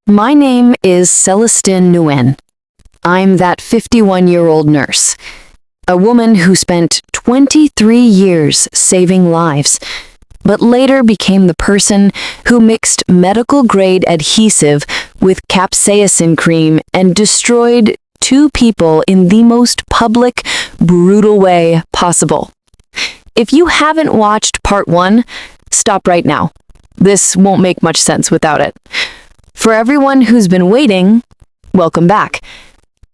My name is Celestine Nguyen. I'm that 51-year-old nurse, a woman who spent 23 years saving lives, but later became the person who mixed medical-grade adhesive with capsaicin cream and destroyed two people in the most public, brutal way possible. If you haven't watched part 1, stop right now. This won't make much sense without it. For everyone who's been waiting, welcome back.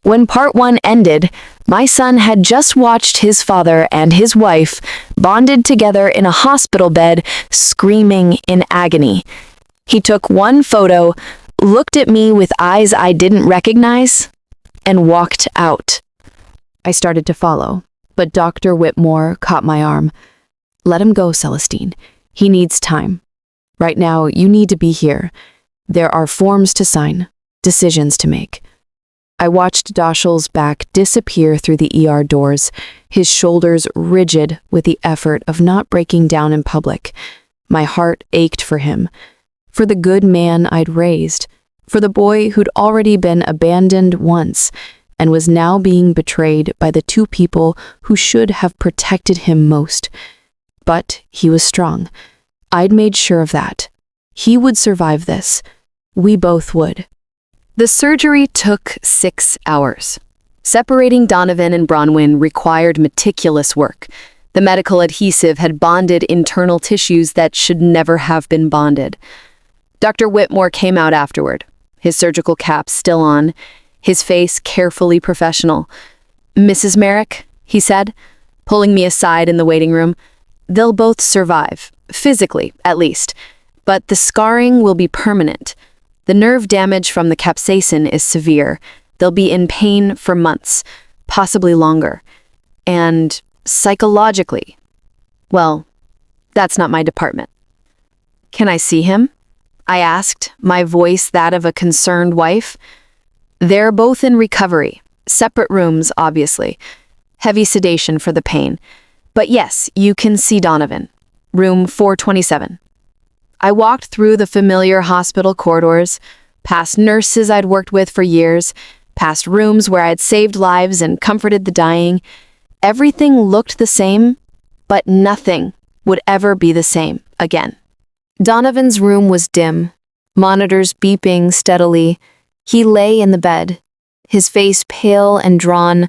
When part 1 ended, my son had just watched his father and his wife bonded together in a hospital bed, screaming in agony. He took one photo, looked at me with eyes I didn't recognize, and walked out. I started to follow, but Dr. Whitmore caught my arm. Let him go, Celestine. He needs time. Right now, you need to be here. There are forms to sign, decisions to make. I watched Dashiell's back disappear through the ER doors, his shoulders rigid with the effort of not breaking down in public. My heart ached for him, for the good man I'd raised, for the boy who'd already been abandoned once and was now being betrayed by the two people who should have protected him most. But he was strong. I'd made sure of that. He would survive this. We both would. The surgery took 6 hours. Separating Donovan and Bronwyn required meticulous work. The medical adhesive had bonded internal tissues that should never have been bonded. Dr. Whitmore came out afterward, his surgical cap still on, his face carefully professional. "Mrs. Merrick," he said, pulling me aside in the waiting room, "they'll both survive, physically at least, but the scarring will be permanent. The nerve damage from the capsaicin is severe. They'll be in pain for months, possibly longer. And psychologically, well, that's not my department." "Can I see him?" I asked, my voice that of a concerned wife. "They're both in recovery, separate rooms, obviously. Heavy sedation for the pain. But yes, you can see Donovan. Room 427. I walked through the familiar hospital corridors, past nurses I'd worked with for years, past rooms where I'd saved lives and comforted the dying. Everything looked the same, but nothing would ever be the same again. Donovan's room was dim, monitors beeping steadily. He lay in the bed, his face pale and drawn,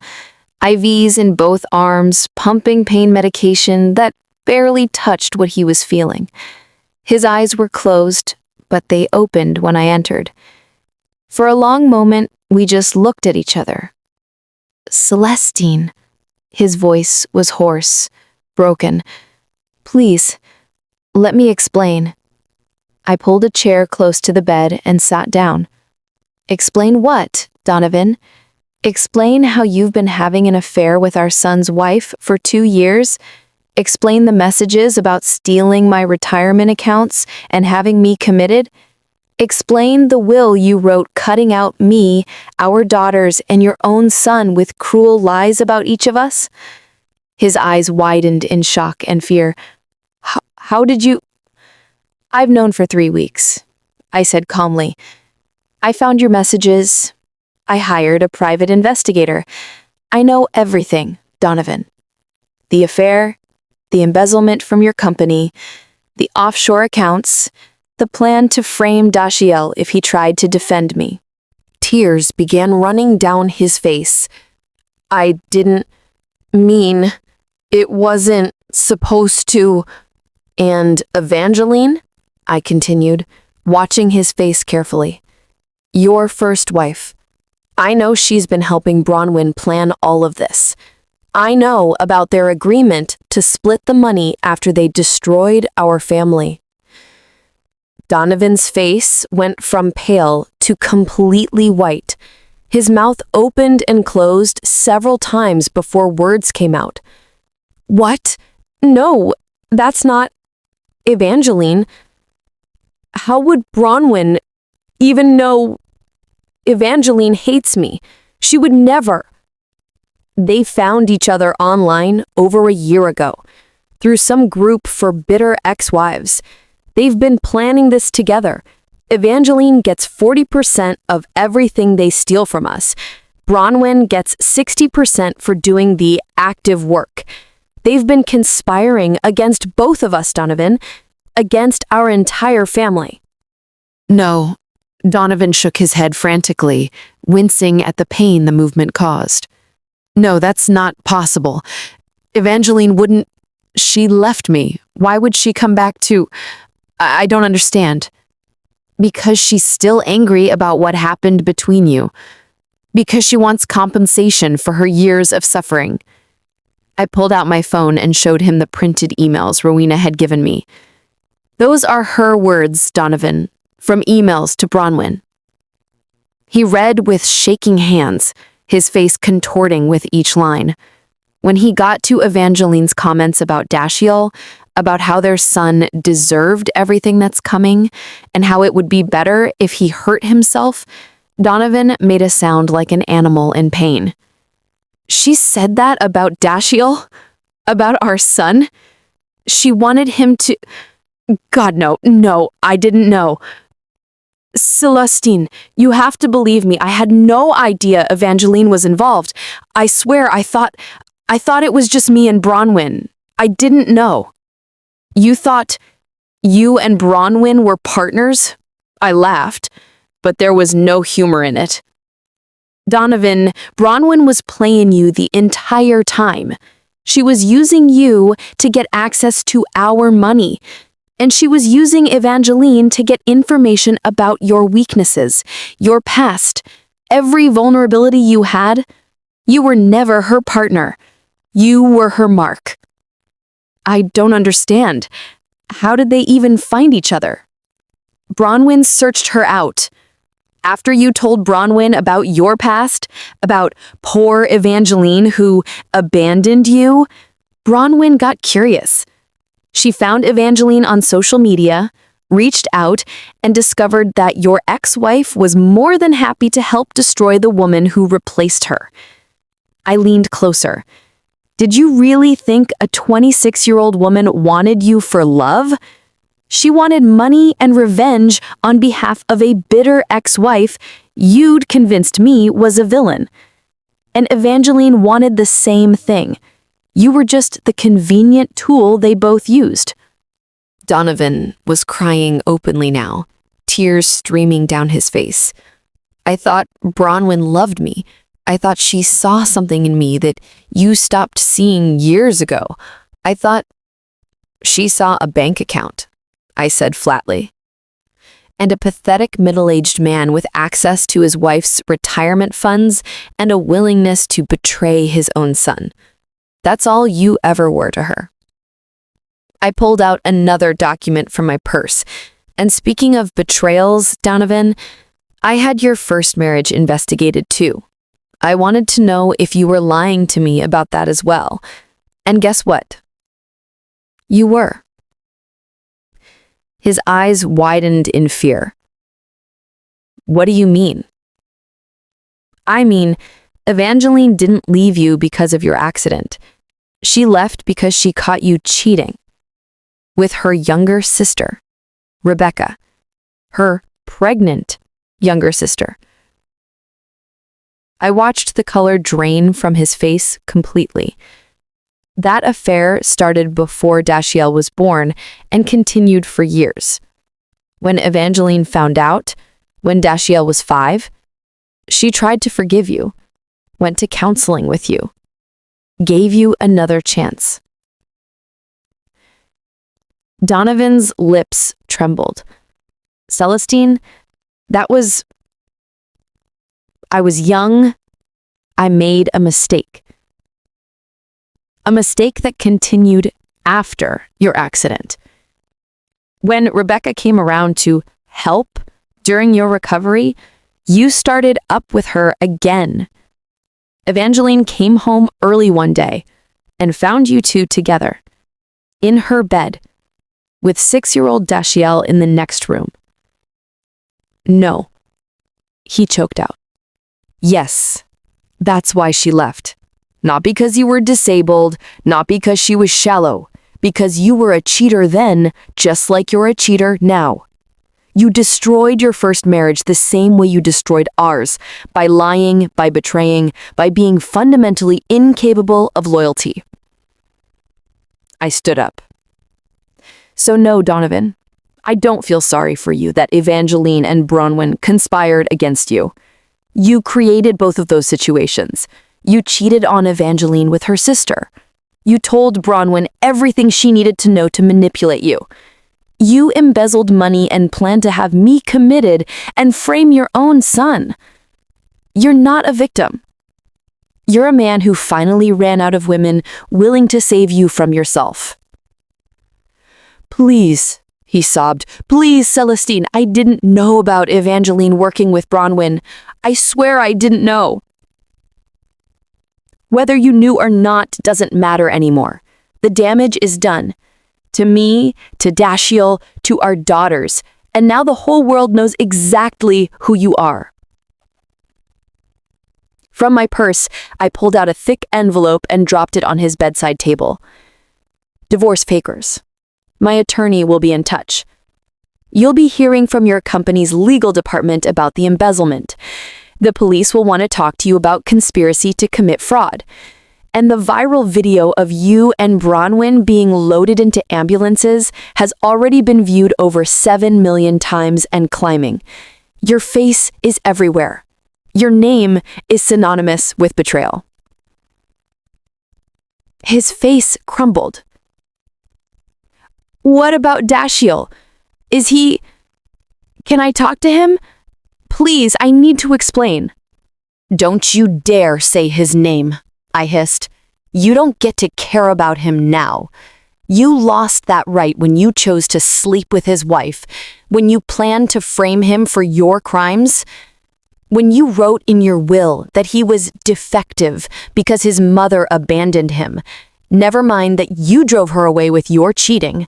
IVs in both arms, pumping pain medication that barely touched what he was feeling. His eyes were closed, but they opened when I entered. For a long moment, we just looked at each other. "Celestine," his voice was hoarse, broken. "Please, let me explain." I pulled a chair close to the bed and sat down. "Explain what, Donovan? Explain how you've been having an affair with our son's wife for 2 years? Explain the messages about stealing my retirement accounts and having me committed? Explain the will you wrote cutting out me, our daughters, and your own son with cruel lies about each of us?" His eyes widened in shock and fear. How did you—" "I've known for 3 weeks," I said calmly. "I found your messages. I hired a private investigator. I know everything, Donovan. The affair, the embezzlement from your company, the offshore accounts, the plan to frame Dashiell if he tried to defend me." Tears began running down his face. "I didn't mean, it wasn't supposed to." "And Evangeline," I continued, watching his face carefully. "Your first wife. I know she's been helping Bronwyn plan all of this. I know about their agreement to split the money after they destroyed our family." Donovan's face went from pale to completely white. His mouth opened and closed several times before words came out. "What? No, that's not Evangeline. How would Bronwyn even know? Evangeline hates me. She would never." They found each other online over a year ago, through some group for bitter ex-wives. They've been planning this together. Evangeline gets 40% of everything they steal from us. Bronwyn gets 60% for doing the active work. They've been conspiring against both of us, Donovan, against our entire family." "No." Donovan shook his head frantically, wincing at the pain the movement caused. "No, that's not possible. Evangeline wouldn't. She left me. Why would she come back to? I don't understand." "Because she's still angry about what happened between you. Because she wants compensation for her years of suffering." I pulled out my phone and showed him the printed emails Rowena had given me. "Those are her words, Donovan, from emails to Bronwyn." He read with shaking hands, his face contorting with each line. When he got to Evangeline's comments about Dashiell, about how their son deserved everything that's coming, and how it would be better if he hurt himself, Donovan made a sound like an animal in pain. "She said that about Dashiell? About our son? She wanted him to... God, no, I didn't know. Celestine, you have to believe me. I had no idea Evangeline was involved. I swear I thought it was just me and Bronwyn. I didn't know." "You thought you and Bronwyn were partners?" I laughed, but there was no humor in it. "Donovan, Bronwyn was playing you the entire time. She was using you to get access to our money. And she was using Evangeline to get information about your weaknesses, your past, every vulnerability you had. You were never her partner. You were her mark." "I don't understand. How did they even find each other?" "Bronwyn searched her out. After you told Bronwyn about your past, about poor Evangeline who abandoned you, Bronwyn got curious. She found Evangeline on social media, reached out, and discovered that your ex-wife was more than happy to help destroy the woman who replaced her." I leaned closer. "Did you really think a 26-year-old woman wanted you for love? She wanted money and revenge on behalf of a bitter ex-wife you'd convinced me was a villain. And Evangeline wanted the same thing. You were just the convenient tool they both used." Donovan was crying openly now, tears streaming down his face. "I thought Bronwyn loved me. I thought she saw something in me that you stopped seeing years ago. I thought..." "She saw a bank account," I said flatly. "And a pathetic middle-aged man with access to his wife's retirement funds and a willingness to betray his own son. That's all you ever were to her." I pulled out another document from my purse. "And speaking of betrayals, Donovan, I had your first marriage investigated too. I wanted to know if you were lying to me about that as well. And guess what? You were." His eyes widened in fear. "What do you mean?" "I mean, Evangeline didn't leave you because of your accident. She left because she caught you cheating with her younger sister, Rebecca, her pregnant younger sister." I watched the color drain from his face completely. That affair started before Dashiell was born and continued for years. When Evangeline found out, when Dashiell was 5, she tried to forgive you, went to counseling with you, gave you another chance. Donovan's lips trembled. "Celestine, I was young. I made a mistake. A mistake that continued after your accident. When Rebecca came around to help during your recovery, you started up with her again. Evangeline came home early one day and found you two together, in her bed, with 6-year-old Dashiell in the next room." "No," he choked out. "Yes, that's why she left. Not because you were disabled, not because she was shallow, because you were a cheater then, just like you're a cheater now. You destroyed your first marriage the same way you destroyed ours, by lying, by betraying, by being fundamentally incapable of loyalty. I stood up. So no, Donovan, I don't feel sorry for you that Evangeline and Bronwyn conspired against you. You created both of those situations. You cheated on Evangeline with her sister. You told Bronwyn everything she needed to know to manipulate you. You embezzled money and planned to have me committed and frame your own son. You're not a victim. You're a man who finally ran out of women willing to save you from yourself. Please, he sobbed. Please, Celestine, I didn't know about Evangeline working with Bronwyn. I swear I didn't know. Whether you knew or not doesn't matter anymore. The damage is done. To me, to Dashiell, to our daughters, and now the whole world knows exactly who you are. From my purse, I pulled out a thick envelope and dropped it on his bedside table. Divorce papers. My attorney will be in touch. You'll be hearing from your company's legal department about the embezzlement. The police will want to talk to you about conspiracy to commit fraud. And the viral video of you and Bronwyn being loaded into ambulances has already been viewed over 7 million times and climbing. Your face is everywhere. Your name is synonymous with betrayal. His face crumbled. What about Dashiell? Can I talk to him? Please, I need to explain. Don't you dare say his name, I hissed. You don't get to care about him now. You lost that right when you chose to sleep with his wife, when you planned to frame him for your crimes, when you wrote in your will that he was defective because his mother abandoned him. Never mind that you drove her away with your cheating.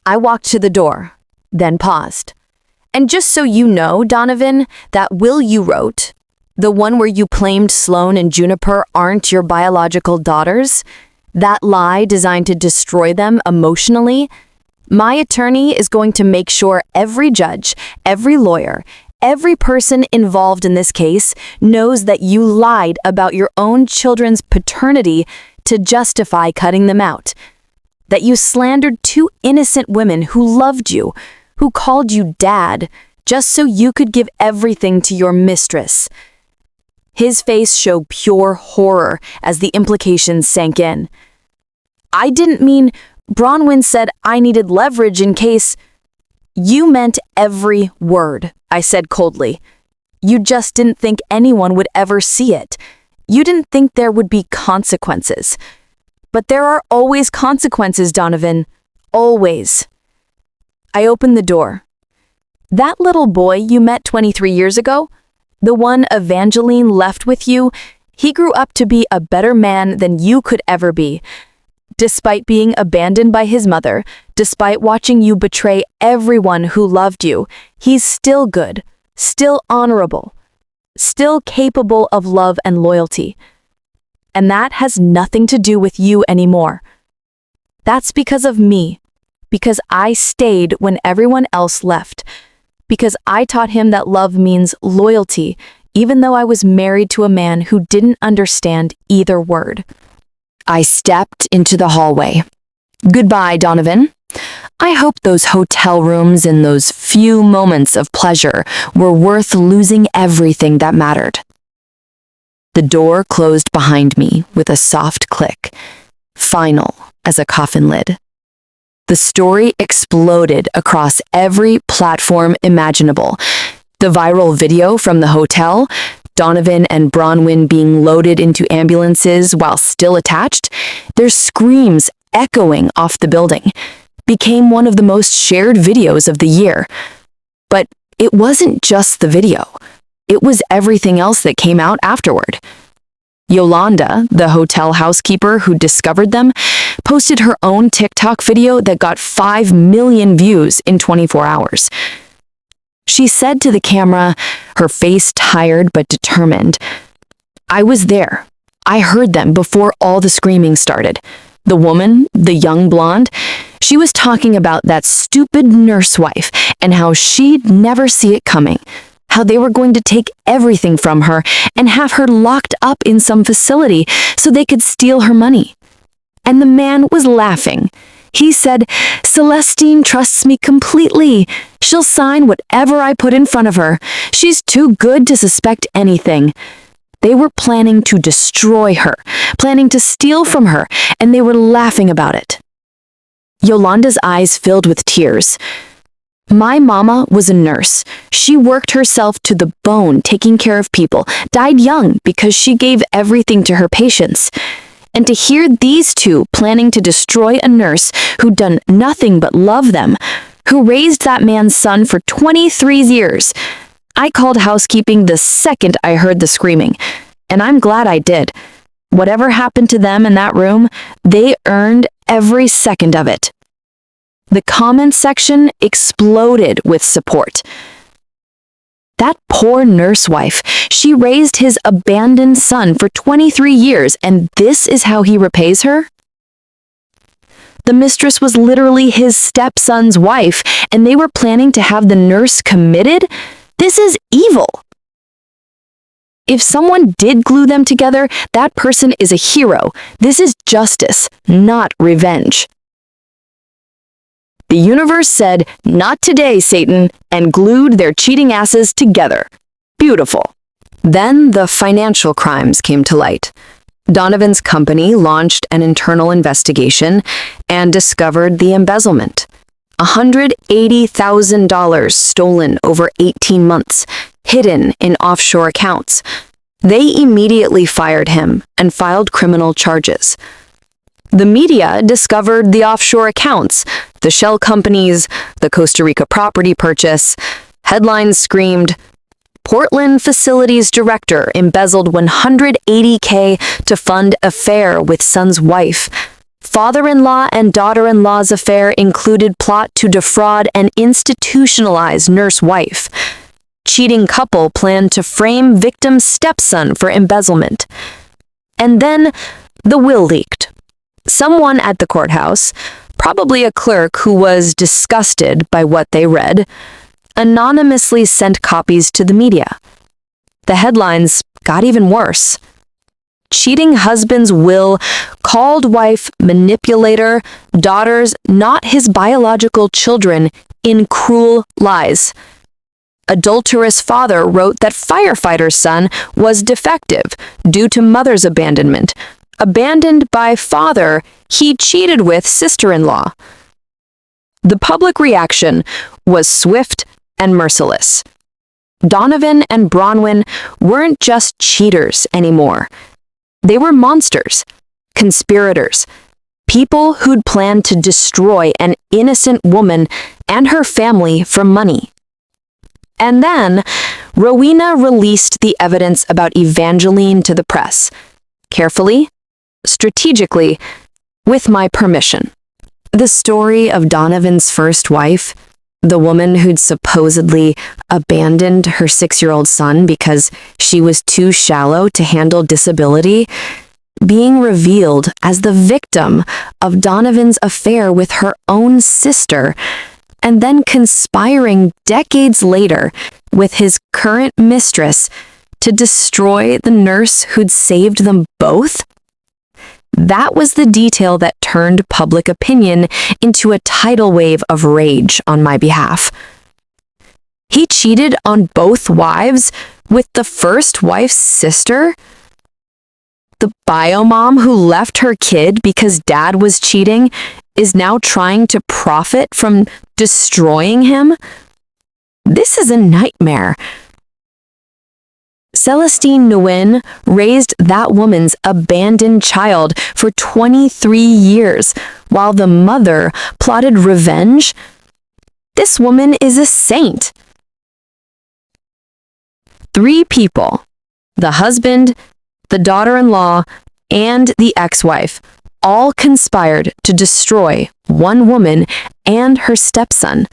I walked to the door, then paused. And just so you know, Donovan, that will you wrote, the one where you claimed Sloane and Juniper aren't your biological daughters, that lie designed to destroy them emotionally, my attorney is going to make sure every judge, every lawyer, every person involved in this case knows that you lied about your own children's paternity to justify cutting them out, that you slandered two innocent women who loved you, who called you dad, just so you could give everything to your mistress. His face showed pure horror as the implications sank in. I didn't mean, Bronwyn said I needed leverage in case. You meant every word, I said coldly. You just didn't think anyone would ever see it. You didn't think there would be consequences. But there are always consequences, Donovan. Always. I opened the door. That little boy you met 23 years ago, the one Evangeline left with you, he grew up to be a better man than you could ever be. Despite being abandoned by his mother, despite watching you betray everyone who loved you, he's still good, still honorable, still capable of love and loyalty. And that has nothing to do with you anymore. That's because of me, because I stayed when everyone else left, because I taught him that love means loyalty, even though I was married to a man who didn't understand either word. I stepped into the hallway. Goodbye, Donovan. I hope those hotel rooms and those few moments of pleasure were worth losing everything that mattered. The door closed behind me with a soft click, final as a coffin lid. The story exploded across every platform imaginable. The viral video from the hotel, Donovan and Bronwyn being loaded into ambulances while still attached, their screams echoing off the building, became one of the most shared videos of the year. But it wasn't just the video. It was everything else that came out afterward. Yolanda, the hotel housekeeper who discovered them, posted her own TikTok video that got 5 million views in 24 hours. She said to the camera, her face tired but determined, "I was there. I heard them before all the screaming started. The woman, the young blonde, She was talking about that stupid nurse wife and how she'd never see it coming, how they were going to take everything from her and have her locked up in some facility so they could steal her money. And the man was laughing. He said, "Celestine trusts me completely. She'll sign whatever I put in front of her. She's too good to suspect anything." They were planning to destroy her, planning to steal from her, and they were laughing about it. Yolanda's eyes filled with tears. "My mama was a nurse. She worked herself to the bone taking care of people, died young because she gave everything to her patients. And to hear these two planning to destroy a nurse who'd done nothing but love them, who raised that man's son for 23 years. I called housekeeping the second I heard the screaming, and I'm glad I did. Whatever happened to them in that room, they earned every second of it." The comments section exploded with support. That poor nurse wife, she raised his abandoned son for 23 years, and this is how he repays her? The mistress was literally his stepson's wife, and they were planning to have the nurse committed? This is evil. If someone did glue them together, that person is a hero. This is justice, not revenge. The universe said, "Not today, Satan," and glued their cheating asses together. Beautiful. Then the financial crimes came to light. Donovan's company launched an internal investigation and discovered the embezzlement. $180,000 stolen over 18 months, hidden in offshore accounts. They immediately fired him and filed criminal charges. The media discovered the offshore accounts, the shell companies, the Costa Rica property purchase. Headlines screamed, "Portland Facilities Director embezzled $180K to fund affair with son's wife. Father-in-law and daughter-in-law's affair included plot to defraud an institutionalized nurse wife. Cheating couple planned to frame victim's stepson for embezzlement." And then the will leaked. Someone at the courthouse, probably a clerk who was disgusted by what they read, anonymously sent copies to the media. The headlines got even worse. Cheating husband's will called wife manipulator, daughters not his biological children in cruel lies. Adulterous father wrote that firefighter's son was defective due to mother's abandonment. Abandoned by father he cheated with sister-in-law. The public reaction was swift and merciless. Donovan and Bronwyn weren't just cheaters anymore. They were monsters, conspirators, people who'd planned to destroy an innocent woman and her family for money. And then, Rowena released the evidence about Evangeline to the press. Carefully, strategically, with my permission. The story of Donovan's first wife, the woman who'd supposedly abandoned her 6-year-old son because she was too shallow to handle disability, being revealed as the victim of Donovan's affair with her own sister, and then conspiring decades later with his current mistress to destroy the nurse who'd saved them both? That was the detail that turned public opinion into a tidal wave of rage on my behalf. He cheated on both wives with the first wife's sister? The biomom who left her kid because dad was cheating is now trying to profit from destroying him? This is a nightmare. Celestine Nguyen raised that woman's abandoned child for 23 years while the mother plotted revenge. This woman is a saint. 3 people, the husband, the daughter-in-law, and the ex-wife, all conspired to destroy one woman and her stepson.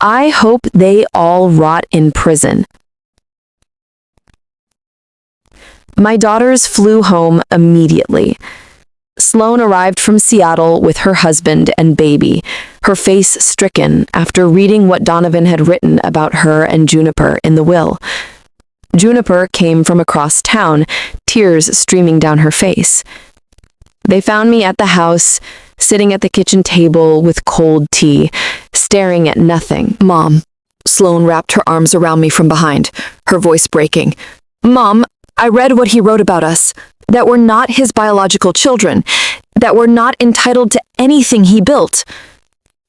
I hope they all rot in prison. My daughters flew home immediately. Sloane arrived from Seattle with her husband and baby, her face stricken after reading what Donovan had written about her and Juniper in the will. Juniper came from across town, tears streaming down her face. They found me at the house, sitting at the kitchen table with cold tea, staring at nothing. Mom. Sloane wrapped her arms around me from behind, her voice breaking. Mom, I read what he wrote about us, that we're not his biological children, that we're not entitled to anything he built.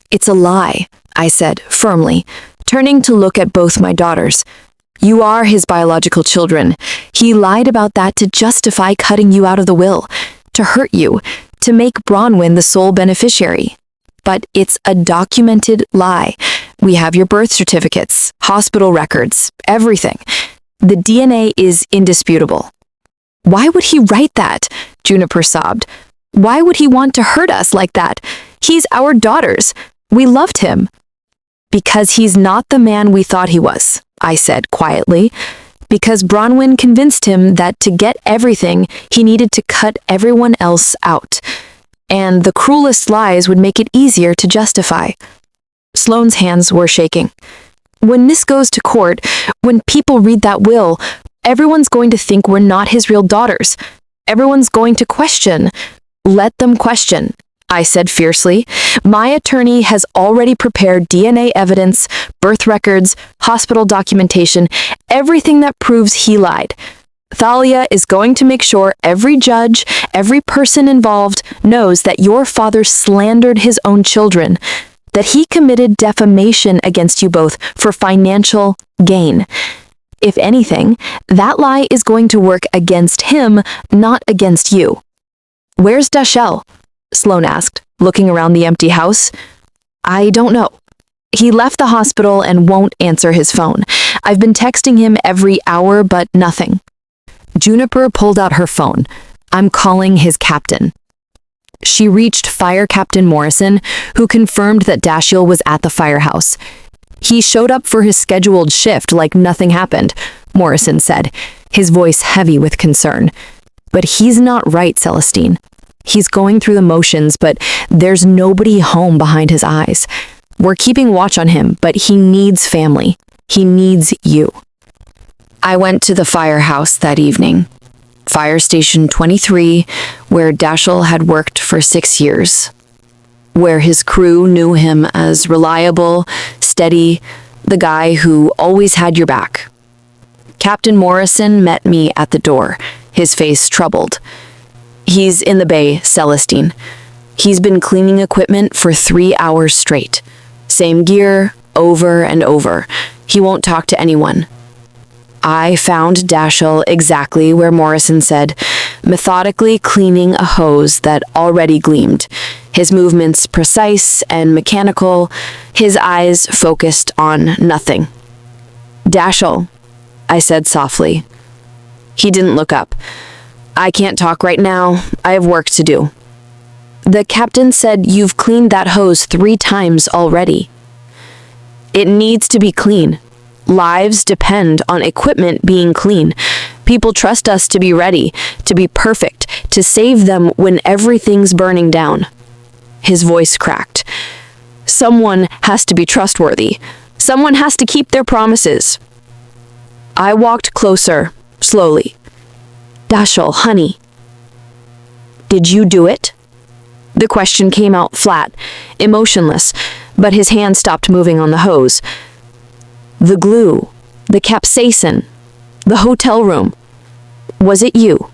It's a lie, I said firmly, turning to look at both my daughters. You are his biological children. He lied about that to justify cutting you out of the will, to hurt you, to make Bronwyn the sole beneficiary. But it's a documented lie. We have your birth certificates, hospital records, everything. The DNA is indisputable. Why would he write that? Juniper sobbed. Why would he want to hurt us like that? He's our daughters. We loved him. Because he's not the man we thought he was, I said quietly. Because Bronwyn convinced him that to get everything, he needed to cut everyone else out. And the cruelest lies would make it easier to justify. Sloane's hands were shaking. When this goes to court, when people read that will, everyone's going to think we're not his real daughters. Everyone's going to question. Let them question, I said fiercely. My attorney has already prepared DNA evidence, birth records, hospital documentation, everything that proves he lied. Thalia is going to make sure every judge, every person involved knows that your father slandered his own children, that he committed defamation against you both for financial gain. If anything, that lie is going to work against him, not against you. Where's Dashell? Sloane asked, looking around the empty house. I don't know. He left the hospital and won't answer his phone. I've been texting him every hour, but nothing. Juniper pulled out her phone. I'm calling his captain. She reached Fire Captain Morrison, who confirmed that Dashiell was at the firehouse. He showed up for his scheduled shift like nothing happened, Morrison said, his voice heavy with concern. But he's not right, Celestine. He's going through the motions, but there's nobody home behind his eyes. We're keeping watch on him, but he needs family. He needs you. I went to the firehouse that evening, Fire Station 23, where Dashiell had worked for 6 years, where his crew knew him as reliable, steady, the guy who always had your back. Captain Morrison met me at the door, his face troubled. He's in the bay, Celestine. He's been cleaning equipment for 3 hours straight. Same gear, over and over. He won't talk to anyone. I found Dashiell exactly where Morrison said, methodically cleaning a hose that already gleamed, his movements precise and mechanical, his eyes focused on nothing. Dashiell, I said softly. He didn't look up. I can't talk right now. I have work to do. The captain said you've cleaned that hose 3 times already. It needs to be clean. Lives depend on equipment being clean. People trust us to be ready, to be perfect, to save them when everything's burning down. His voice cracked. Someone has to be trustworthy. Someone has to keep their promises. I walked closer, slowly. Dashiell, honey. Did you do it? The question came out flat, emotionless, but his hand stopped moving on the hose. The glue, the capsaicin, the hotel room. Was it you?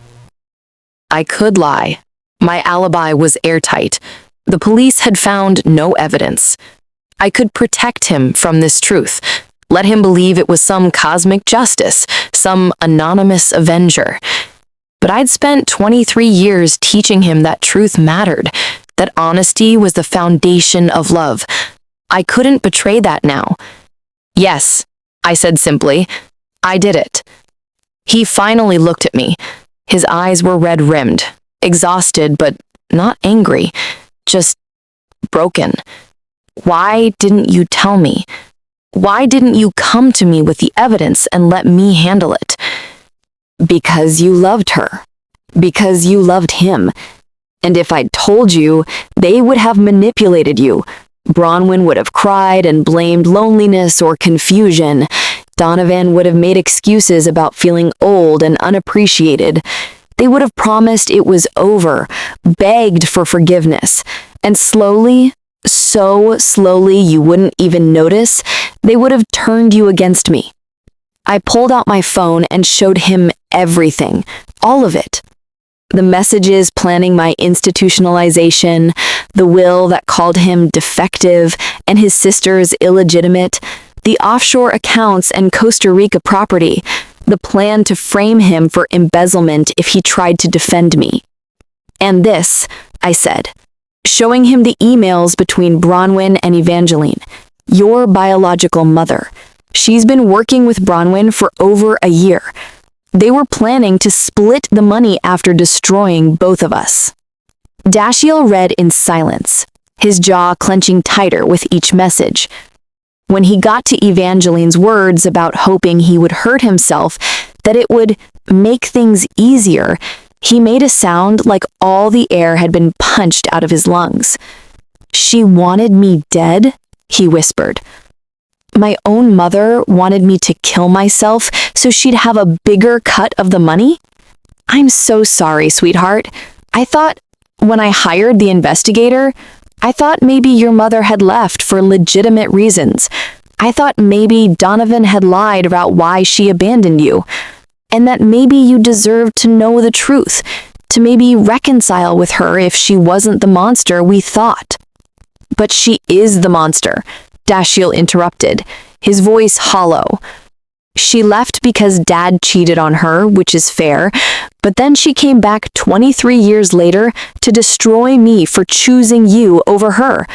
I could lie. My alibi was airtight. The police had found no evidence. I could protect him from this truth, let him believe it was some cosmic justice, some anonymous avenger. But I'd spent 23 years teaching him that truth mattered, that honesty was the foundation of love. I couldn't betray that now. Yes, I said simply, I did it. He finally looked at me. His eyes were red-rimmed, exhausted but not angry, just broken. Why didn't you tell me? Why didn't you come to me with the evidence and let me handle it? Because you loved her. Because you loved him. And if I'd told you, they would have manipulated you. Bronwyn would have cried and blamed loneliness or confusion. Donovan would have made excuses about feeling old and unappreciated. They would have promised it was over, begged for forgiveness, and slowly, so slowly you wouldn't even notice, they would have turned you against me. I pulled out my phone and showed him everything, all of it. The messages planning my institutionalization, the will that called him defective and his sisters illegitimate, the offshore accounts and Costa Rica property, the plan to frame him for embezzlement if he tried to defend me. And this, I said, showing him the emails between Bronwyn and Evangeline, your biological mother. She's been working with Bronwyn for over a year. They were planning to split the money after destroying both of us. Dashiell read in silence, his jaw clenching tighter with each message. When he got to Evangeline's words about hoping he would hurt himself, that it would make things easier, he made a sound like all the air had been punched out of his lungs. She wanted me dead, he whispered. My own mother wanted me to kill myself so she'd have a bigger cut of the money? I'm so sorry, sweetheart. I thought, when I hired the investigator, I thought maybe your mother had left for legitimate reasons. I thought maybe Donovan had lied about why she abandoned you, and that maybe you deserved to know the truth, to maybe reconcile with her if she wasn't the monster we thought. But she is the monster, Dashiell interrupted, his voice hollow. She left because Dad cheated on her, which is fair, but then she came back 23 years later to destroy me for choosing you over her,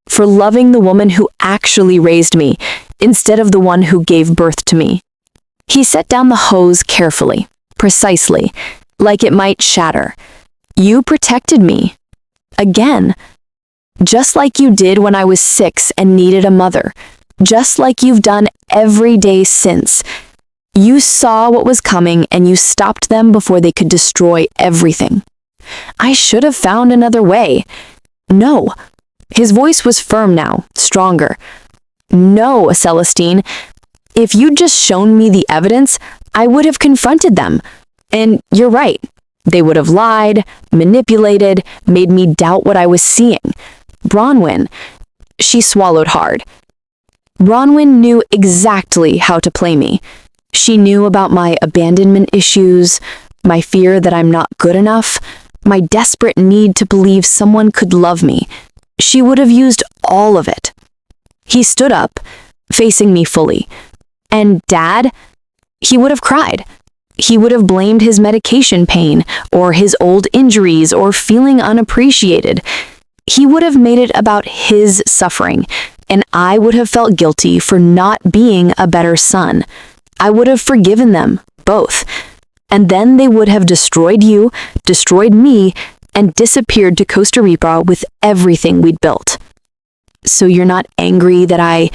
for loving the woman who actually raised me, instead of the one who gave birth to me. He set down the hose carefully, precisely, like it might shatter. You protected me. Again. Just like you did when I was 6 and needed a mother. Just like you've done every day since. You saw what was coming and you stopped them before they could destroy everything. I should have found another way. No. His voice was firm now, stronger. No, Celestine. If you'd just shown me the evidence, I would have confronted them. And you're right. They would have lied, manipulated, made me doubt what I was seeing. Bronwyn. She swallowed hard. Bronwyn knew exactly how to play me. She knew about my abandonment issues, my fear that I'm not good enough, my desperate need to believe someone could love me. She would have used all of it. He stood up, facing me fully. And Dad, he would have cried. He would have blamed his medication pain, or his old injuries, or feeling unappreciated. He would have made it about his suffering, and I would have felt guilty for not being a better son. I would have forgiven them, both. And then they would have destroyed you, destroyed me, and disappeared to Costa Rica with everything we'd built. So you're not angry that I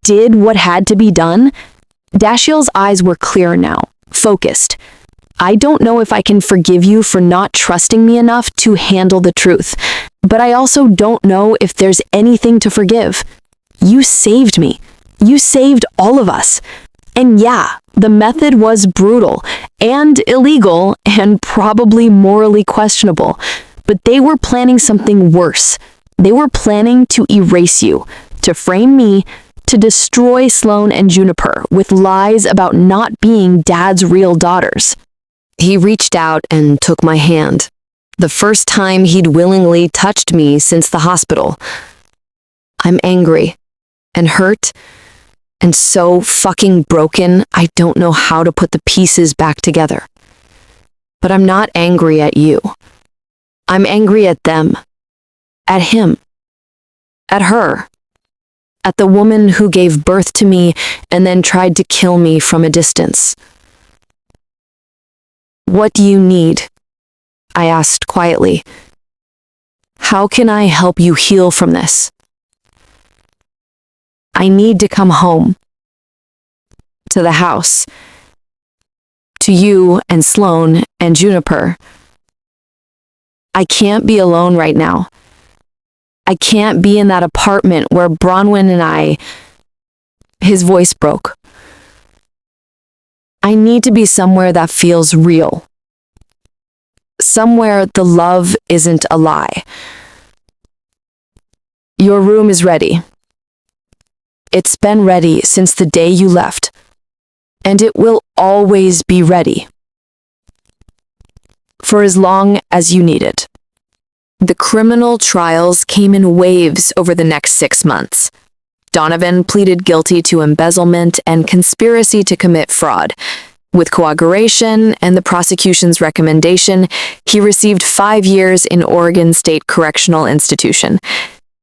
did what had to be done? Dashiell's eyes were clear now, focused. I don't know if I can forgive you for not trusting me enough to handle the truth, but I also don't know if there's anything to forgive. You saved me. You saved all of us. And yeah, the method was brutal and illegal and probably morally questionable, but they were planning something worse. They were planning to erase you, to frame me, to destroy Sloan and Juniper with lies about not being Dad's real daughters. He reached out and took my hand, the first time he'd willingly touched me since the hospital. I'm angry and hurt and so fucking broken I don't know how to put the pieces back together. But I'm not angry at you. I'm angry at them, at him, at her, at the woman who gave birth to me and then tried to kill me from a distance. What do you need? I asked quietly. How can I help you heal from this? I need to come home. To the house. To you and Sloan and Juniper. I can't be alone right now. I can't be in that apartment where Bronwyn and I... His voice broke. I need to be somewhere that feels real. Somewhere the love isn't a lie. Your room is ready. It's been ready since the day you left, and it will always be ready. For as long as you need it. The criminal trials came in waves over the next 6 months. Donovan pleaded guilty to embezzlement and conspiracy to commit fraud. With cooperation and the prosecution's recommendation, he received 5 years in Oregon State Correctional Institution.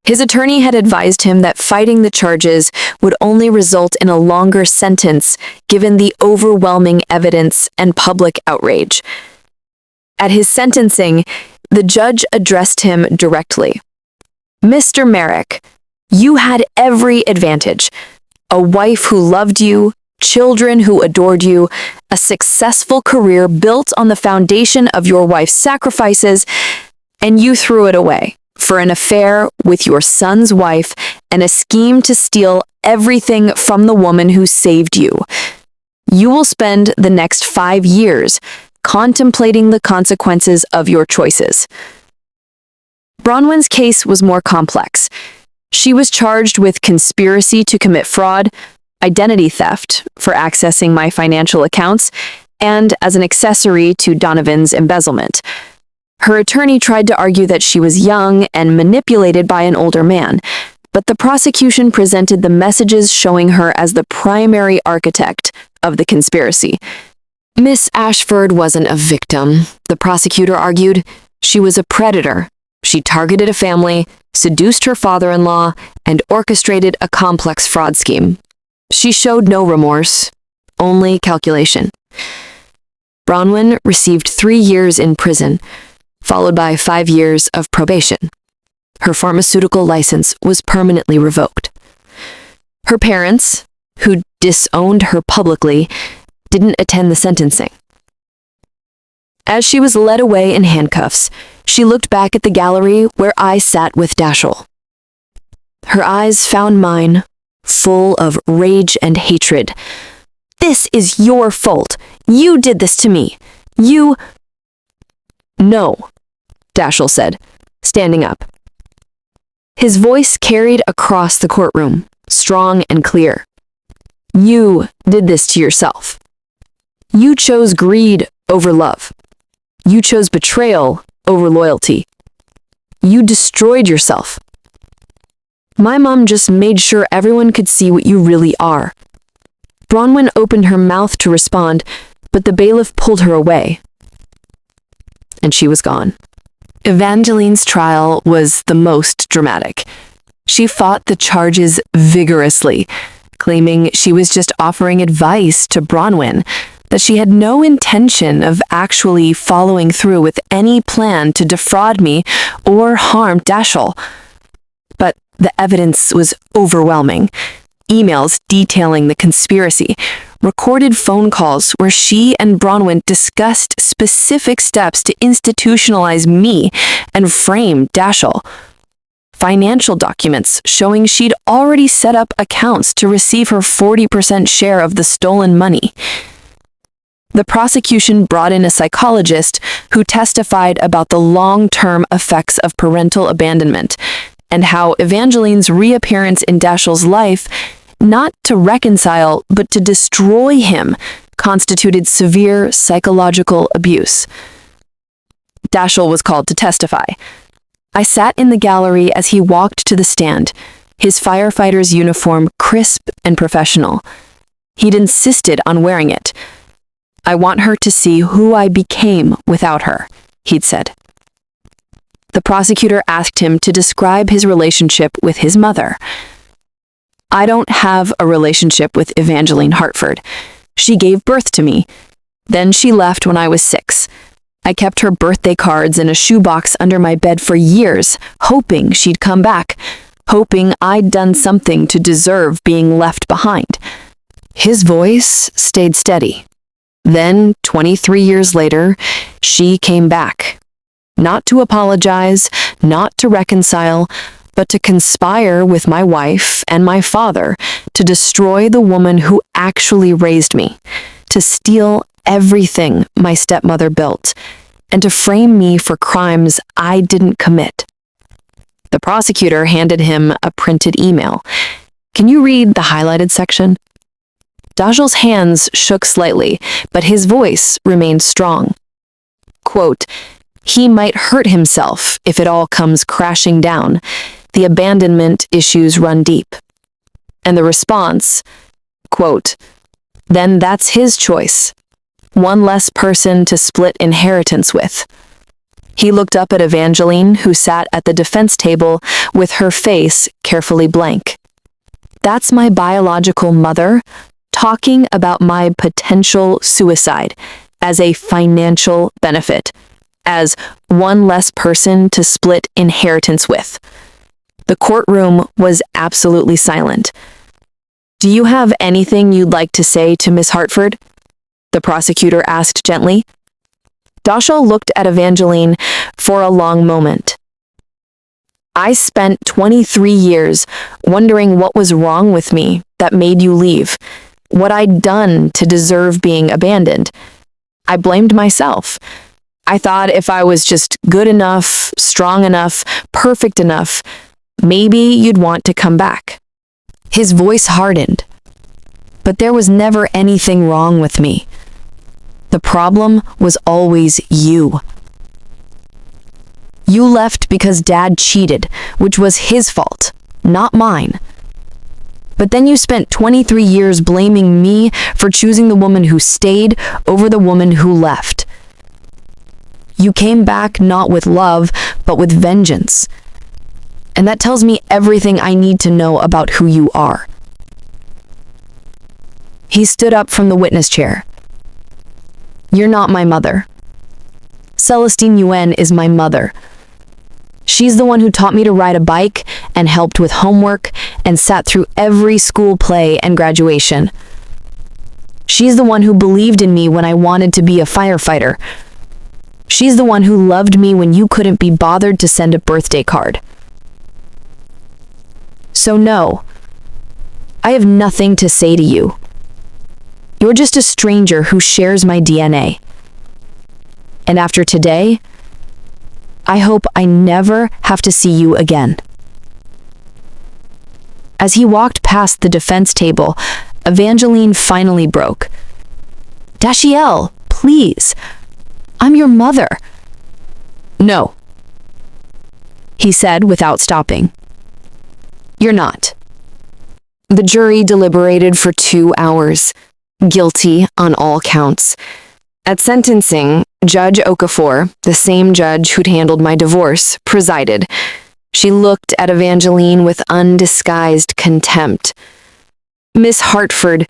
His attorney had advised him that fighting the charges would only result in a longer sentence given the overwhelming evidence and public outrage. At his sentencing, the judge addressed him directly. Mr. Merrick, you had every advantage. A wife who loved you, children who adored you, a successful career built on the foundation of your wife's sacrifices, and you threw it away for an affair with your son's wife and a scheme to steal everything from the woman who saved you. You will spend the next 5 years contemplating the consequences of your choices. Bronwyn's case was more complex. She was charged with conspiracy to commit fraud, identity theft for accessing my financial accounts, and as an accessory to Donovan's embezzlement. Her attorney tried to argue that she was young and manipulated by an older man, but the prosecution presented the messages showing her as the primary architect of the conspiracy. Miss Ashford wasn't a victim, the prosecutor argued. She was a predator. She targeted a family, seduced her father-in-law, and orchestrated a complex fraud scheme. She showed no remorse, only calculation. Bronwyn received 3 years in prison, followed by 5 years of probation. Her pharmaceutical license was permanently revoked. Her parents, who disowned her publicly, didn't attend the sentencing. As she was led away in handcuffs, she looked back at the gallery where I sat with Dashel. Her eyes found mine, full of rage and hatred. "This is your fault. You did this to me. You—" "No," Dashel said, standing up. His voice carried across the courtroom, strong and clear. "You did this to yourself. You chose greed over love. You chose betrayal over loyalty. You destroyed yourself. My mom just made sure everyone could see what you really are." Bronwyn opened her mouth to respond, but the bailiff pulled her away. And she was gone. Evangeline's trial was the most dramatic. She fought the charges vigorously, claiming she was just offering advice to Bronwyn, that she had no intention of actually following through with any plan to defraud me or harm Dashel. But the evidence was overwhelming. Emails detailing the conspiracy, recorded phone calls where she and Bronwyn discussed specific steps to institutionalize me and frame Dashel. Financial documents showing she'd already set up accounts to receive her 40% share of the stolen money. The prosecution brought in a psychologist who testified about the long-term effects of parental abandonment and how Evangeline's reappearance in Dashel's life, not to reconcile but to destroy him, constituted severe psychological abuse. Dashel was called to testify. I sat in the gallery as he walked to the stand, his firefighter's uniform crisp and professional. He'd insisted on wearing it. "I want her to see who I became without her," he'd said. The prosecutor asked him to describe his relationship with his mother. "I don't have a relationship with Evangeline Hartford. She gave birth to me. Then she left when I was 6. I kept her birthday cards in a shoebox under my bed for years, hoping she'd come back, hoping I'd done something to deserve being left behind." His voice stayed steady. Then, 23 years later, she came back. not to apologize, not to reconcile, but to conspire with my wife and my father to destroy the woman who actually raised me, to steal everything my stepmother built, and to frame me for crimes I didn't commit. The prosecutor handed him a printed email. Can you read the highlighted section? Dajal's hands shook slightly, but his voice remained strong. Quote, he might hurt himself if it all comes crashing down. The abandonment issues run deep. And the response, quote, then that's his choice. One less person to split inheritance with. He looked up at Evangeline, who sat at the defense table with her face carefully blank. That's my biological mother talking about my potential suicide as a financial benefit, as one less person to split inheritance with. The courtroom was absolutely silent. Do you have anything you'd like to say to Miss Hartford? The prosecutor asked gently. Dajal looked at Evangeline for a long moment. I spent 23 years wondering what was wrong with me that made you leave, what I'd done to deserve being abandoned. I blamed myself. I thought if I was just good enough, strong enough, perfect enough, maybe you'd want to come back. His voice hardened. But there was never anything wrong with me. The problem was always you. You left because Dad cheated, which was his fault, not mine. But then you spent 23 years blaming me for choosing the woman who stayed over the woman who left. You came back not with love, but with vengeance. And that tells me everything I need to know about who you are. He stood up from the witness chair. You're not my mother. Celestine Yuen is my mother. She's the one who taught me to ride a bike and helped with homework and sat through every school play and graduation. She's the one who believed in me when I wanted to be a firefighter. She's the one who loved me when you couldn't be bothered to send a birthday card. So no, I have nothing to say to you. You're just a stranger who shares my DNA. And after today, I hope I never have to see you again. As he walked past the defense table, Evangeline finally broke. Dashiell, please. I'm your mother. No, he said without stopping. You're not. The jury deliberated for 2 hours. Guilty on all counts. At sentencing, Judge Okafor, the same judge who'd handled my divorce, presided. She looked at Evangeline with undisguised contempt. Miss Hartford,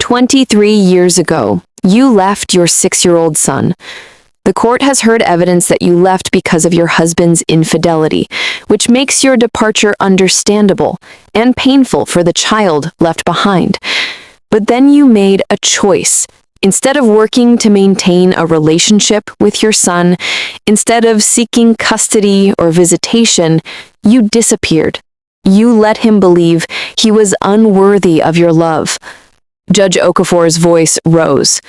23 years ago, you left your 6-year-old son. The court has heard evidence that you left because of your husband's infidelity, which makes your departure understandable and painful for the child left behind. But then you made a choice. Instead of working to maintain a relationship with your son, instead of seeking custody or visitation, you disappeared. You let him believe he was unworthy of your love. Judge Okafor's voice rose.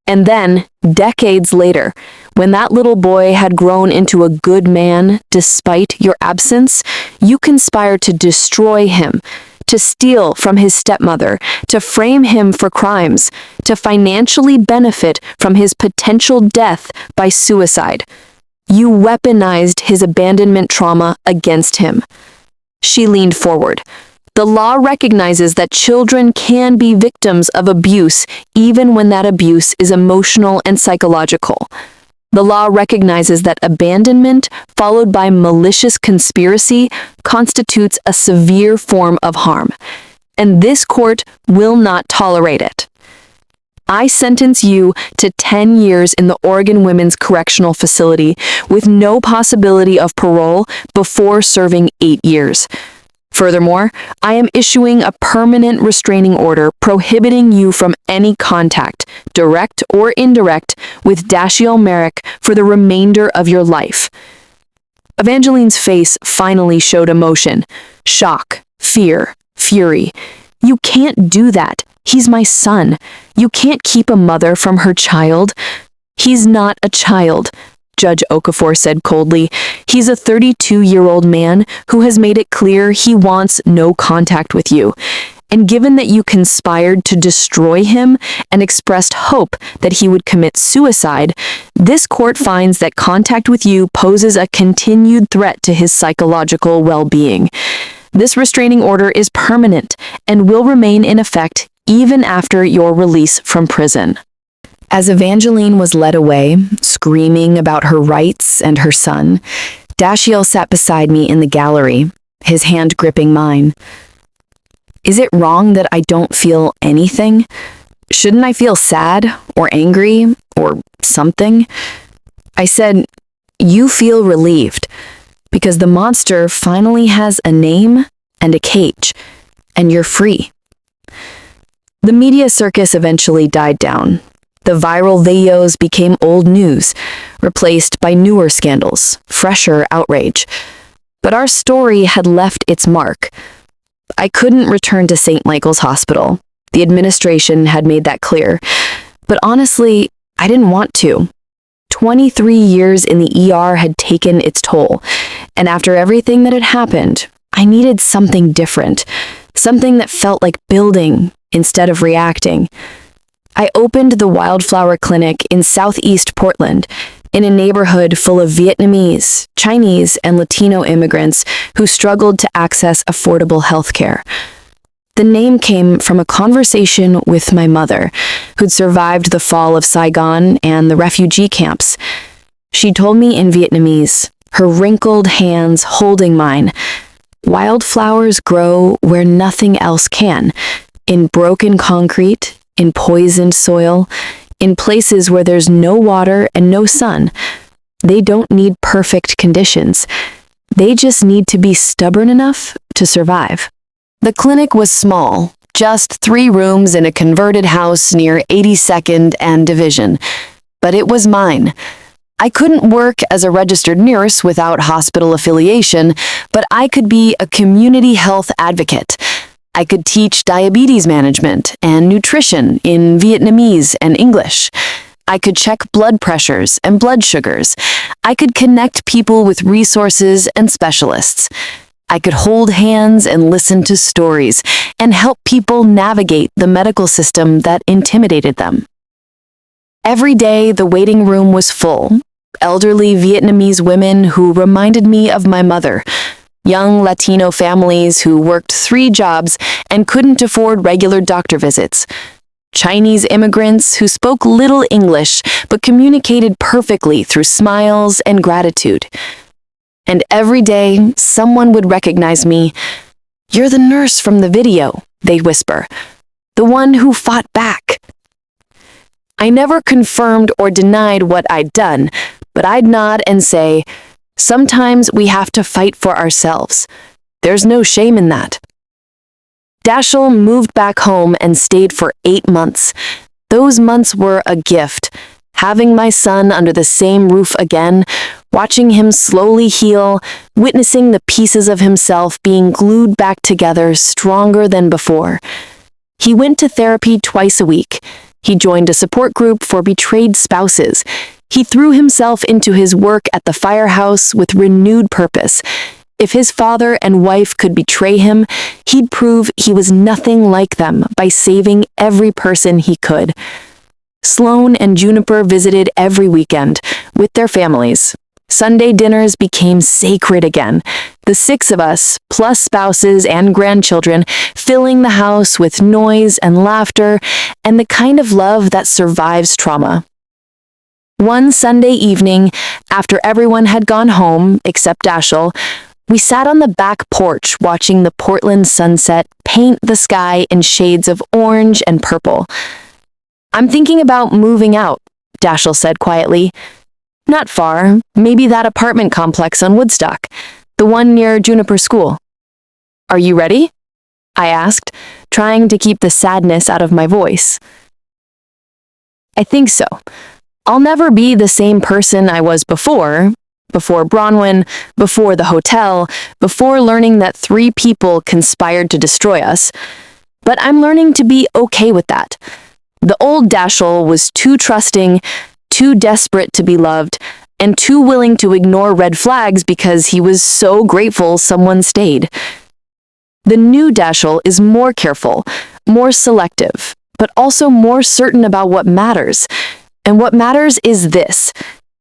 And then, decades later, when that little boy had grown into a good man despite your absence, you conspired to destroy him, to steal from his stepmother, to frame him for crimes, to financially benefit from his potential death by suicide. You weaponized his abandonment trauma against him. She leaned forward. The law recognizes that children can be victims of abuse even when that abuse is emotional and psychological. The law recognizes that abandonment followed by malicious conspiracy constitutes a severe form of harm, and this court will not tolerate it. I sentence you to 10 years in the Oregon Women's Correctional Facility with no possibility of parole before serving 8 years. Furthermore, I am issuing a permanent restraining order prohibiting you from any contact, direct or indirect, with Dashiell Merrick for the remainder of your life. Evangeline's face finally showed emotion, shock, fear, fury. You can't do that. He's my son. You can't keep a mother from her child. He's not a child, Judge Okafor said coldly. He's a 32-year-old man who has made it clear he wants no contact with you. And given that you conspired to destroy him and expressed hope that he would commit suicide, this court finds that contact with you poses a continued threat to his psychological well-being. This restraining order is permanent and will remain in effect even after your release from prison. As Evangeline was led away, screaming about her rights and her son, Dashiell sat beside me in the gallery, his hand gripping mine. Is it wrong that I don't feel anything? Shouldn't I feel sad or angry or something? I said, you feel relieved because the monster finally has a name and a cage, and you're free. The media circus eventually died down. The viral videos became old news, replaced by newer scandals, fresher outrage. But our story had left its mark. I couldn't return to St. Michael's Hospital. The administration had made that clear. But honestly, I didn't want to. 23 years in the ER had taken its toll, and after everything that had happened, I needed something different, something that felt like building instead of reacting. I opened the Wildflower Clinic in Southeast Portland, in a neighborhood full of Vietnamese, Chinese, and Latino immigrants who struggled to access affordable health care. The name came from a conversation with my mother, who'd survived the fall of Saigon and the refugee camps. She told me in Vietnamese, her wrinkled hands holding mine, wildflowers grow where nothing else can, in broken concrete, in poisoned soil, in places where there's no water and no sun. They don't need perfect conditions. They just need to be stubborn enough to survive. The clinic was small, just 3 rooms in a converted house near 82nd and Division. But it was mine. I couldn't work as a registered nurse without hospital affiliation, but I could be a community health advocate. I could teach diabetes management and nutrition in Vietnamese and English. I could check blood pressures and blood sugars. I could connect people with resources and specialists. I could hold hands and listen to stories and help people navigate the medical system that intimidated them. Every day, the waiting room was full. Elderly Vietnamese women who reminded me of my mother. Young Latino families who worked 3 jobs and couldn't afford regular doctor visits. Chinese immigrants who spoke little English but communicated perfectly through smiles and gratitude. And every day, someone would recognize me. "You're the nurse from the video," they'd whisper. "The one who fought back." I never confirmed or denied what I'd done, but I'd nod and say, "Sometimes we have to fight for ourselves. There's no shame in that." Dashiell moved back home and stayed for 8 months. Those months were a gift. Having my son under the same roof again, watching him slowly heal, witnessing the pieces of himself being glued back together stronger than before. He went to therapy twice a week. He joined a support group for betrayed spouses. He threw himself into his work at the firehouse with renewed purpose. If his father and wife could betray him, he'd prove he was nothing like them by saving every person he could. Sloan and Juniper visited every weekend with their families. Sunday dinners became sacred again. The 6 of us, plus spouses and grandchildren, filling the house with noise and laughter and the kind of love that survives trauma. One Sunday evening, after everyone had gone home except Dashiell, we sat on the back porch watching the Portland sunset paint the sky in shades of orange and purple. "I'm thinking about moving out," Dashiell said quietly. "Not far, maybe that apartment complex on Woodstock, the one near Juniper School." Are you ready? I asked, trying to keep the sadness out of my voice. I think so. I'll never be the same person I was before Bronwyn, before the hotel, before learning that 3 people conspired to destroy us. But I'm learning to be okay with that. The old Dashiell was too trusting, too desperate to be loved, and too willing to ignore red flags because he was so grateful someone stayed. The new Dashiell is more careful, more selective, but also more certain about what matters. And what matters is this.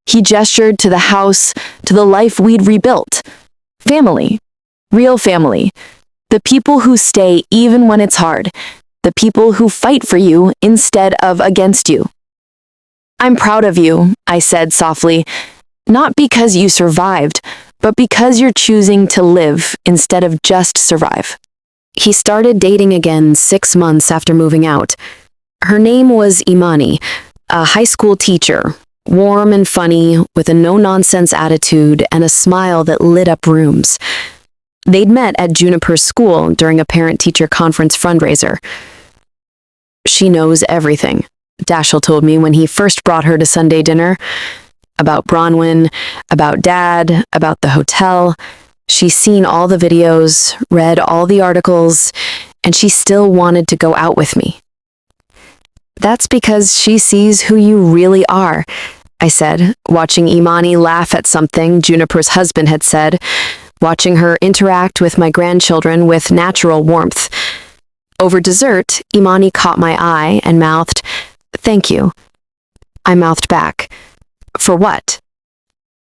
He gestured to the house, to the life we'd rebuilt. Family. Real family. The people who stay even when it's hard. The people who fight for you instead of against you. I'm proud of you, I said softly, not because you survived, but because you're choosing to live instead of just survive. He started dating again 6 months after moving out. Her name was Imani, a high school teacher, warm and funny, with a no-nonsense attitude and a smile that lit up rooms. They'd met at Juniper's school during a parent-teacher conference fundraiser. She knows everything, Dashiell told me when he first brought her to Sunday dinner. About Bronwyn, about Dad, about the hotel. She's seen all the videos, read all the articles, and she still wanted to go out with me. That's because she sees who you really are, I said, watching Imani laugh at something Juniper's husband had said, watching her interact with my grandchildren with natural warmth. Over dessert, Imani caught my eye and mouthed, "Thank you." I mouthed back, "For what?"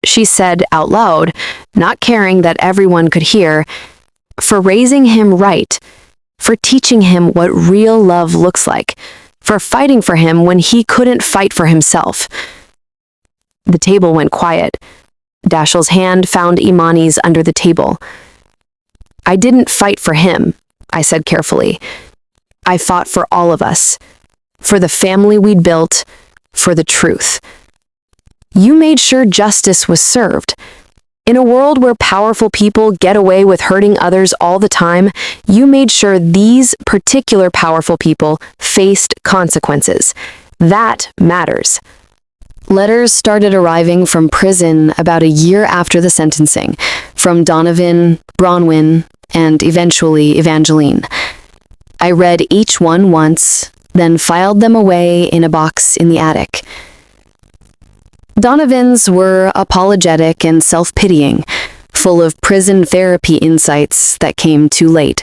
She said out loud, not caring that everyone could hear, "For raising him right, for teaching him what real love looks like, for fighting for him when he couldn't fight for himself." The table went quiet. Dashiell's hand found Imani's under the table. "I didn't fight for him," I said carefully. "I fought for all of us, for the family we'd built, for the truth. You made sure justice was served. In a world where powerful people get away with hurting others all the time, you made sure these particular powerful people faced consequences. That matters." Letters started arriving from prison about a year after the sentencing, from Donovan, Bronwyn, and eventually Evangeline. I read each one once, then filed them away in a box in the attic. Donovan's were apologetic and self-pitying, full of prison therapy insights that came too late.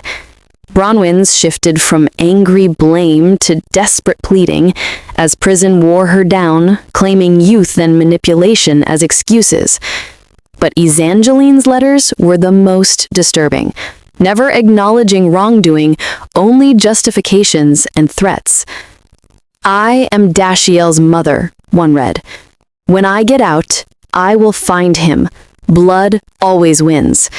Bronwyn's shifted from angry blame to desperate pleading as prison wore her down, claiming youth and manipulation as excuses. But Evangeline's letters were the most disturbing, never acknowledging wrongdoing, only justifications and threats. "I am Dashiell's mother," one read. "When I get out, I will find him. Blood always wins."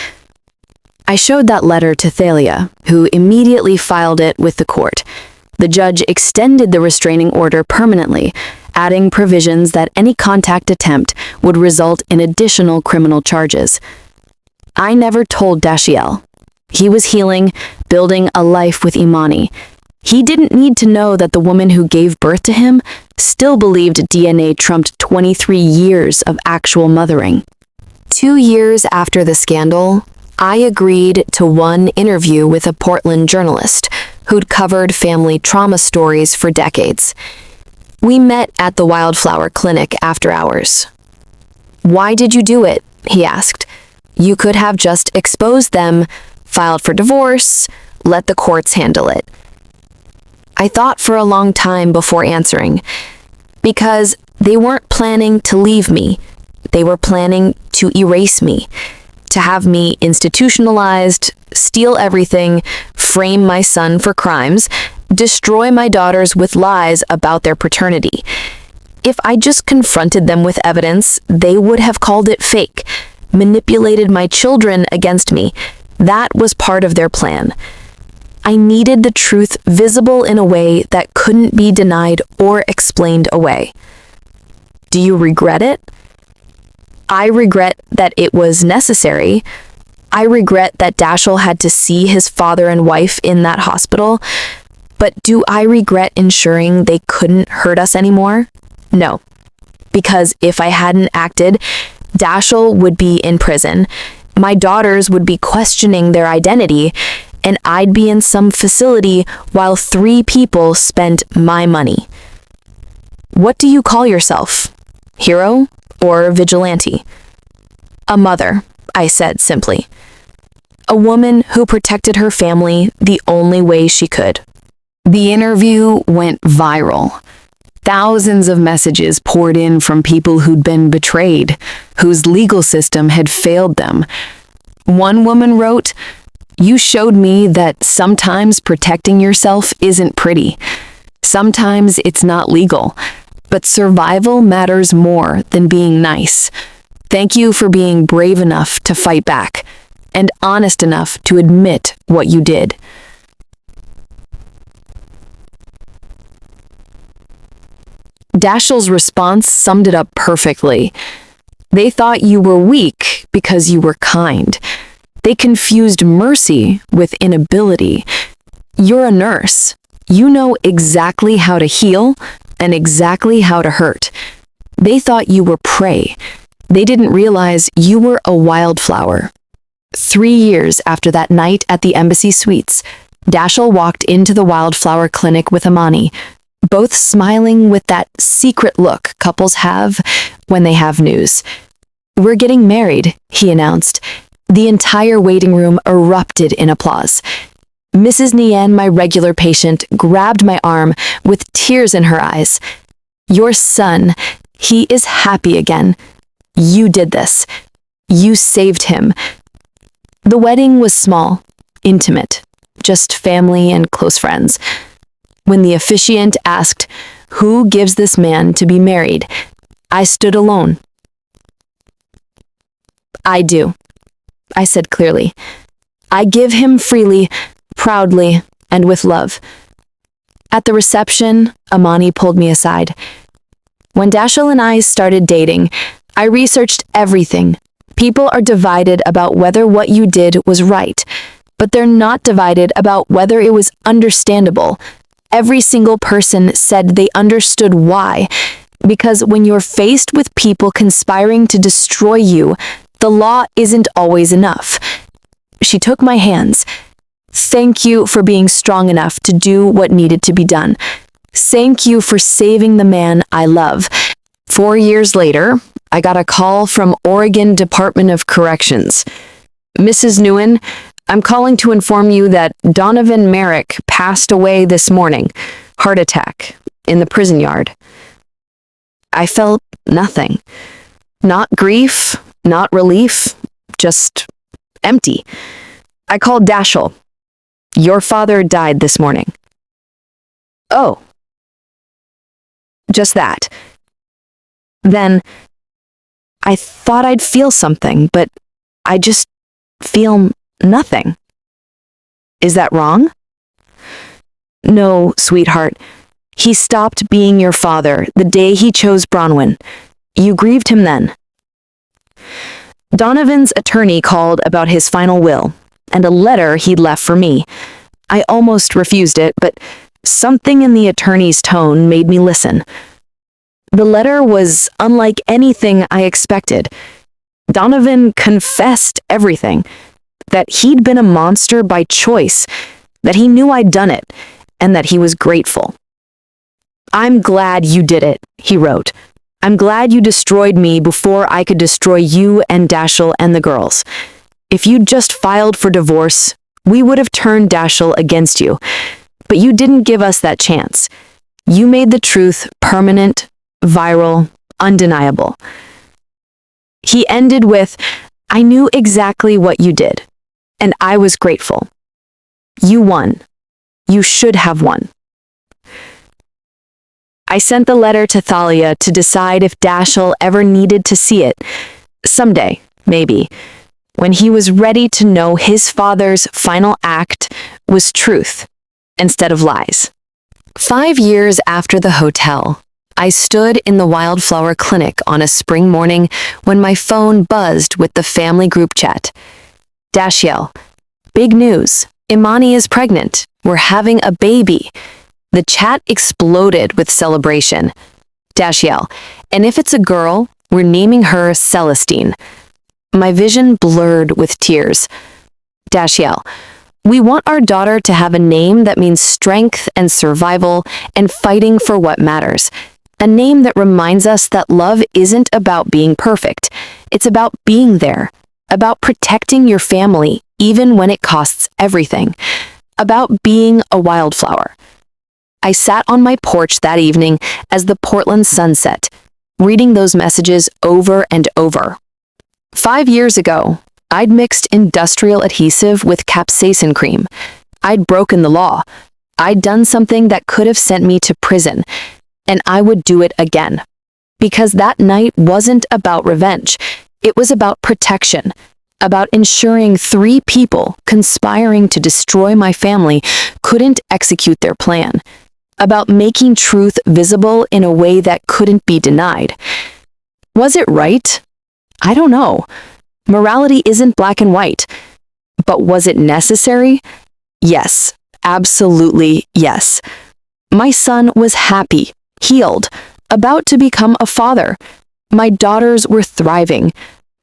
I showed that letter to Thalia, who immediately filed it with the court. The judge extended the restraining order permanently, adding provisions that any contact attempt would result in additional criminal charges. I never told Dashiell. He was healing, building a life with Imani. He didn't need to know that the woman who gave birth to him still believed DNA trumped 23 years of actual mothering. 2 years after the scandal, I agreed to one interview with a Portland journalist who'd covered family trauma stories for decades. We met at the Wildflower Clinic after hours. "Why did you do it?" he asked. "You could have just exposed them, filed for divorce, let the courts handle it." I thought for a long time before answering, because they weren't planning to leave me. They were planning to erase me, to have me institutionalized, steal everything, frame my son for crimes, destroy my daughters with lies about their paternity. If I just confronted them with evidence, they would have called it fake, manipulated my children against me. That was part of their plan. I needed the truth visible in a way that couldn't be denied or explained away. Do you regret it? I regret that it was necessary, I regret that Dashiell had to see his father and wife in that hospital, but do I regret ensuring they couldn't hurt us anymore? No, because if I hadn't acted, Dashiell would be in prison, my daughters would be questioning their identity, and I'd be in some facility while 3 people spent my money. What do you call yourself? Hero or vigilante? A mother, I said simply. A woman who protected her family the only way she could. The interview went viral. Thousands of messages poured in from people who'd been betrayed, whose legal system had failed them. One woman wrote, "You showed me that sometimes protecting yourself isn't pretty. Sometimes it's not legal, but survival matters more than being nice. Thank you for being brave enough to fight back and honest enough to admit what you did." Dashiell's response summed it up perfectly. They thought you were weak because you were kind. They confused mercy with inability. You're a nurse. You know exactly how to heal and exactly how to hurt. They thought you were prey. They didn't realize you were a wildflower. 3 years after that night at the Embassy Suites, Dashiell walked into the wildflower clinic with Amani, both smiling with that secret look couples have when they have news. "We're getting married," he announced. The entire waiting room erupted in applause. Mrs. Nguyen, my regular patient, grabbed my arm with tears in her eyes. "Your son, he is happy again. You did this. You saved him." The wedding was small, intimate, just family and close friends. When the officiant asked, "Who gives this man to be married?" I stood alone. "I do," I said clearly. "I give him freely, proudly, and with love." At the reception, Amani pulled me aside. "When Dashiell and I started dating, I researched everything. People are divided about whether what you did was right, but they're not divided about whether it was understandable. Every single person said they understood why, because when you're faced with people conspiring to destroy you, the law isn't always enough." She took my hands. "Thank you for being strong enough to do what needed to be done. Thank you for saving the man I love." 4 years later, I got a call from Oregon Department of Corrections. "Mrs. Nguyen, I'm calling to inform you that Donovan Merrick passed away this morning, heart attack, in the prison yard." I felt nothing. Not grief, not relief, just empty. I called Dashiell. "Your father died this morning." "Oh." Just that. Then, I thought I'd feel something, but I just feel nothing. Is that wrong? "No, sweetheart. He stopped being your father the day he chose Bronwyn. You grieved him then." Donovan's attorney called about his final will and a letter he'd left for me. I almost refused it, but something in the attorney's tone made me listen. The letter was unlike anything I expected. Donovan confessed everything, that he'd been a monster by choice, that he knew I'd done it, and that he was grateful. "I'm glad you did it," he wrote. "I'm glad you destroyed me before I could destroy you and Dashiell and the girls. If you'd just filed for divorce, we would have turned Dashiell against you. But you didn't give us that chance. You made the truth permanent, viral, undeniable." He ended with, "I knew exactly what you did, and I was grateful. You won. You should have won." I sent the letter to Thalia to decide if Dashiell ever needed to see it. Someday, maybe, when he was ready to know his father's final act was truth instead of lies. 5 years after the hotel, I stood in the Wildflower Clinic on a spring morning when my phone buzzed with the family group chat. Dashiell, big news. Imani is pregnant. We're having a baby. The chat exploded with celebration. Dashiell, and if it's a girl, we're naming her Celestine. My vision blurred with tears. Dashiell, we want our daughter to have a name that means strength and survival and fighting for what matters. A name that reminds us that love isn't about being perfect. It's about being there, about protecting your family even when it costs everything, about being a wildflower. I sat on my porch that evening as the Portland sun set, reading those messages over and over. 5 years ago, I'd mixed industrial adhesive with capsaicin cream. I'd broken the law. I'd done something that could have sent me to prison, and I would do it again. Because that night wasn't about revenge. It was about protection, about ensuring 3 people conspiring to destroy my family couldn't execute their plan, about making truth visible in a way that couldn't be denied. Was it right? I don't know. Morality isn't black and white. But was it necessary? Yes, absolutely yes. My son was happy, healed, about to become a father. My daughters were thriving.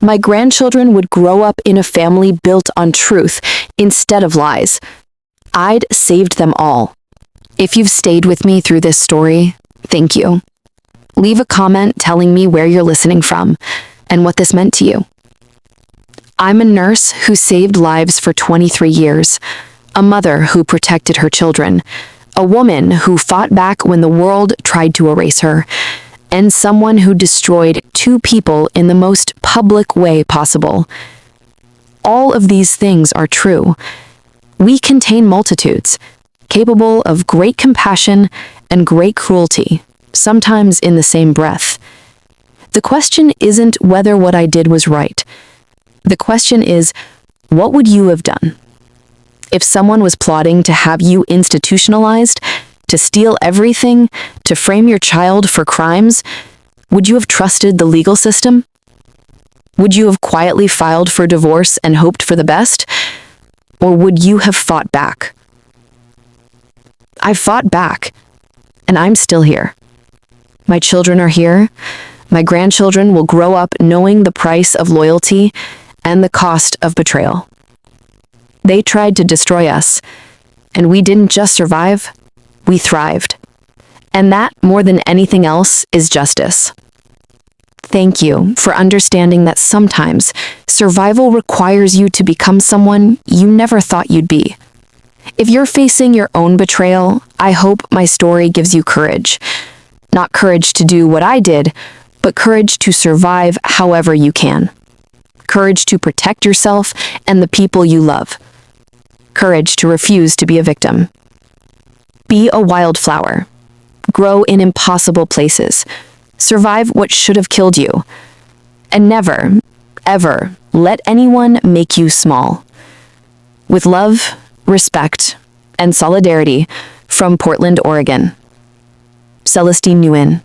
My grandchildren would grow up in a family built on truth instead of lies. I'd saved them all. If you've stayed with me through this story, thank you. Leave a comment telling me where you're listening from and what this meant to you. I'm a nurse who saved lives for 23 years, a mother who protected her children, a woman who fought back when the world tried to erase her, and someone who destroyed 2 people in the most public way possible. All of these things are true. We contain multitudes, capable of great compassion and great cruelty, sometimes in the same breath. The question isn't whether what I did was right. The question is, what would you have done? If someone was plotting to have you institutionalized, to steal everything, to frame your child for crimes, would you have trusted the legal system? Would you have quietly filed for divorce and hoped for the best? Or would you have fought back? I fought back, and I'm still here. My children are here. My grandchildren will grow up knowing the price of loyalty and the cost of betrayal. They tried to destroy us, and we didn't just survive, we thrived. And that, more than anything else, is justice. Thank you for understanding that sometimes survival requires you to become someone you never thought you'd be. If you're facing your own betrayal, I hope my story gives you courage. Not courage to do what I did, but courage to survive however you can. Courage to protect yourself and the people you love. Courage to refuse to be a victim. Be a wildflower. Grow in impossible places. Survive what should have killed you. And never, ever let anyone make you small. With love, respect, and solidarity from Portland, Oregon. Celestine Nguyen.